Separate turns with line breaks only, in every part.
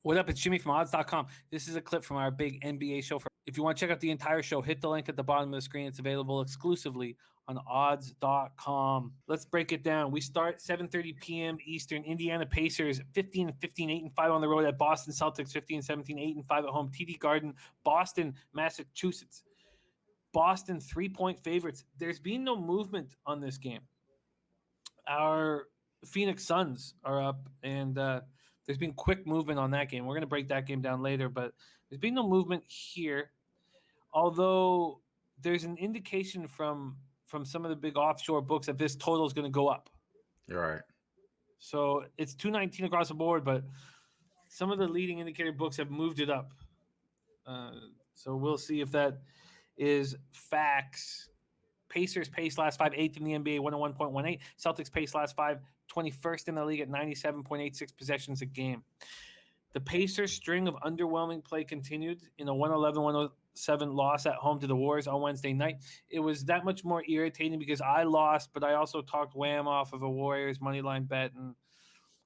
What up? It's Jimmy from odds.com. This is a clip from our big NBA show. If you want to check out the entire show, hit the link at the bottom of the screen. It's available exclusively on odds.com. Let's break it down. We start 7:30 p.m. Eastern. Indiana Pacers 15-15, 8-5 on the road at Boston Celtics 15-17, 8-5 at home. TD Garden, Boston, Massachusetts. Boston 3-point favorites. There's been no movement on this game. Our Phoenix Suns are up, and there's been quick movement on that game. We're going to break that game down later, but there's been no movement here, although there's an indication from some of the big offshore books that this total is going to go up.
You're right.
So it's 219 across the board, but some of the leading indicator books have moved it up. So we'll see if that is facts. Pacers pace last 5, 8th in the NBA, 101.18. Celtics pace last 5, 21st in the league at 97.86 possessions a game. The Pacers' string of underwhelming play continued in a 111-107 loss at home to the Warriors on Wednesday night. It was that much more irritating because I lost, but I also talked Wham off of a Warriors moneyline bet, and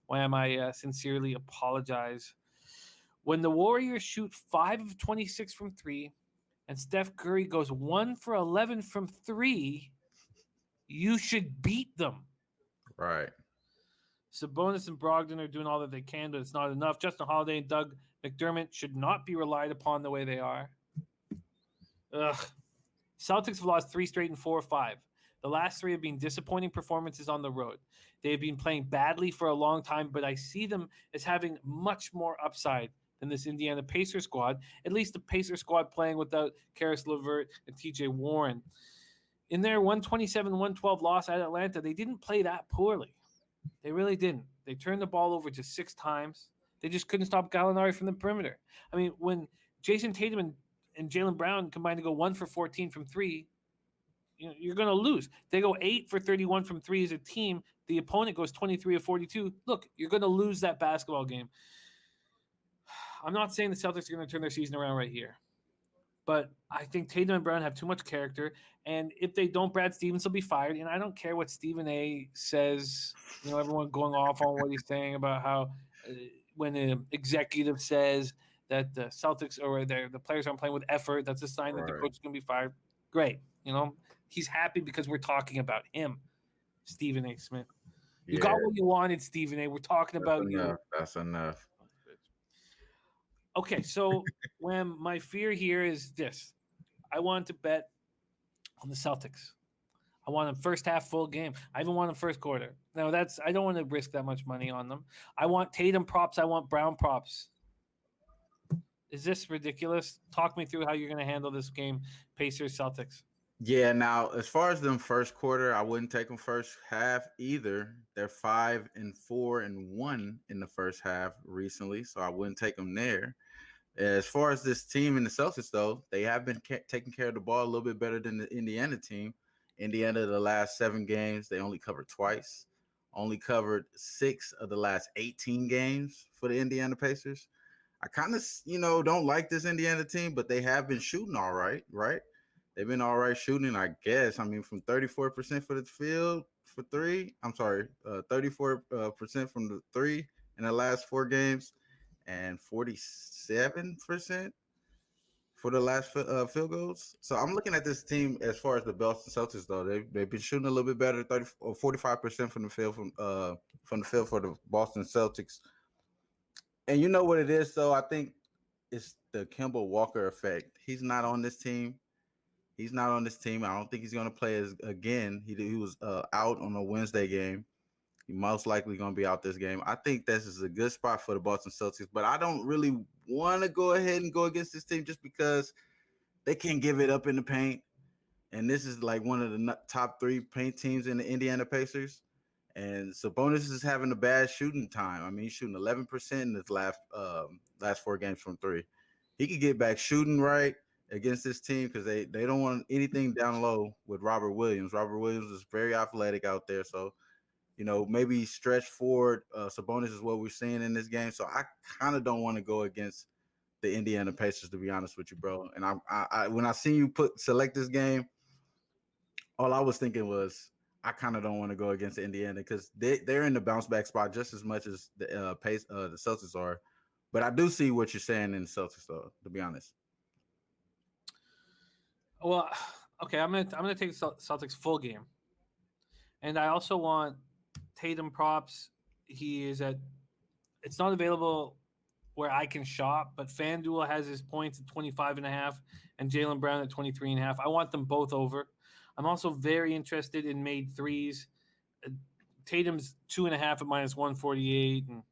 Wham, I sincerely apologize. When the Warriors shoot 5 of 26 from 3, and Steph Curry goes 1 for 11 from 3, you should beat them.
Right.
Sabonis and Brogdon are doing all that they can, but it's not enough. Justin Holiday and Doug McDermott should not be relied upon the way they are. Celtics have lost 3 straight and 4 or 5. The last 3 have been disappointing performances on the road. They have been playing badly for a long time, but I see them as having much more upside than this Indiana Pacers squad, at least the Pacers squad playing without Karis LeVert and TJ Warren. In their 127-112 loss at Atlanta, they didn't play that poorly. They really didn't. They turned the ball over just 6 times. They just couldn't stop Gallinari from the perimeter. I mean, when Jason Tatum and Jaylen Brown combined to go 1 for 14 from 3, you're going to lose. They go 8 for 31 from 3 as a team. The opponent goes 23 of 42. Look, you're going to lose that basketball game. I'm not saying the Celtics are going to turn their season around right here, but I think Tatum and Brown have too much character, and if they don't, Brad Stevens will be fired, and I don't care what Stephen A. says. Everyone going off on what he's saying about how when an executive says that the Celtics or the players aren't playing with effort, that's a sign that the coach is going to be fired. Great. He's happy because we're talking about him, Stephen A. Smith. You got what you wanted, Stephen A. We're talking about you.
That's enough.
Okay, so when my fear here is this. I want to bet on the Celtics. I want a first half full game. I even want a first quarter. Now I don't want to risk that much money on them. I want Tatum props. I want Brown props. Is this ridiculous? Talk me through how you're going to handle this game, Pacers Celtics.
Yeah, now as far as them first quarter, I wouldn't take them first half either. They're 5-4-1 in the first half recently, so I wouldn't take them there. As far as this team in the Celtics, though, they have been taking care of the ball a little bit better than the Indiana team. Indiana, the last 7 games, they only covered twice. Only covered 6 of the last 18 games for the Indiana Pacers. I kind of, don't like this Indiana team, but they have been shooting all right, right? They've been all right shooting, I guess. I mean, from 34% for the field for 3. 34% from the 3 in the last 4 games, and 47% for the last field goals. So I'm looking at this team as far as the Boston Celtics, though. They've been shooting a little bit better, 45% from the field from the field for the Boston Celtics. And you know what it is, though? I think it's the Kemba Walker effect. He's not on this team. I don't think he's going to play again. He was out on a Wednesday game. He's most likely going to be out this game. I think this is a good spot for the Boston Celtics, but I don't really want to go ahead and go against this team just because they can't give it up in the paint. And this is like one of the top 3 paint teams in the Indiana Pacers. And Sabonis is having a bad shooting time. I mean, he's shooting 11% in his last 4 games from 3. He could get back shooting right against this team because they don't want anything down low with Robert Williams. Robert Williams is very athletic out there. So, maybe stretch forward. Sabonis is what we're seeing in this game. So I kind of don't want to go against the Indiana Pacers, to be honest with you, bro. And I when I seen you select this game, all I was thinking was I kind of don't want to go against Indiana because they're in the bounce back spot just as much as the Celtics are. But I do see what you're saying in the Celtics, though. To be honest,
Well, okay, I'm gonna take Celtics full game, and I also want Tatum props. He is at. It's not available where I can shop, but FanDuel has his points at 25.5 and Jaylen Brown at 23.5. I want them both over. I'm also very interested in made threes. Uh, Tatum's 2.5 at minus 148, and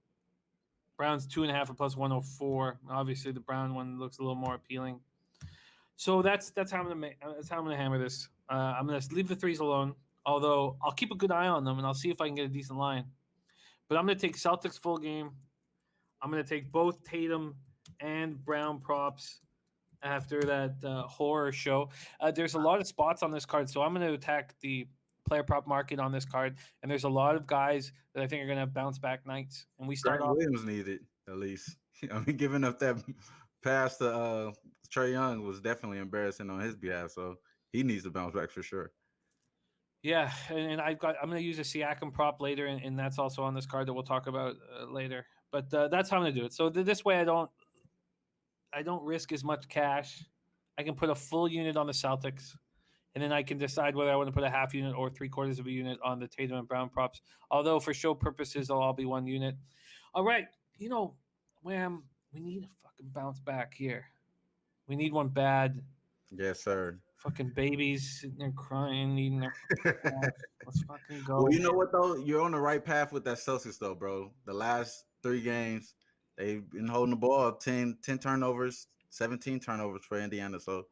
Brown's 2.5 at plus 104. Obviously, the Brown one looks a little more appealing. So that's how I'm gonna hammer this. I'm gonna leave the threes alone. Although I'll keep a good eye on them and I'll see if I can get a decent line. But I'm gonna take Celtics full game. I'm going to take both Tatum and Brown props after that horror show. There's a lot of spots on this card, so I'm going to attack the player prop market on this card. And there's a lot of guys that I think are going to have bounce back nights. And we start
Grant
off.
Williams needed at least. I mean, giving up that pass to Trae Young was definitely embarrassing on his behalf. So he needs to bounce back for sure.
Yeah, and I'm going to use a Siakam prop later, and that's also on this card that we'll talk about later. But that's how I'm going to do it. So this way, I don't risk as much cash. I can put a full unit on the Celtics, and then I can decide whether I want to put a half unit or 3/4 of a unit on the Tatum and Brown props. Although for show purposes, they'll all be one unit. All right, Wham, we need a fucking bounce back here. We need one bad.
Yes, sir.
Fucking babies sitting there crying, needing their let's fucking go.
Well, you know what though? You're on the right path with that Celtics though, bro. The last 3 games, they've been holding the ball 10 turnovers, 17 turnovers for Indiana. So,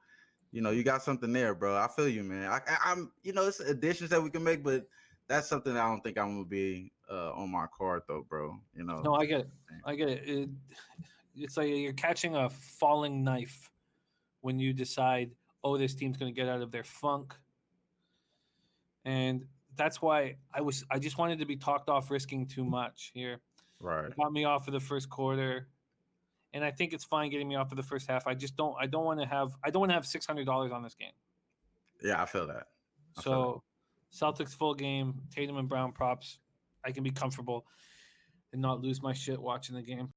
you got something there, bro. I feel you, man. I'm, it's additions that we can make, but that's something I don't think I'm gonna be on my card though, bro.
No, I get it. I get it. It's like you're catching a falling knife when you decide, oh, this team's going to get out of their funk. And that's why I just wanted to be talked off risking too much here.
Right.
It got me off for the first quarter. And I think it's fine getting me off for the first half. I don't want to have $600 on this game.
Yeah, I feel that.
So Celtics full game, Tatum and Brown props. I can be comfortable and not lose my shit watching the game.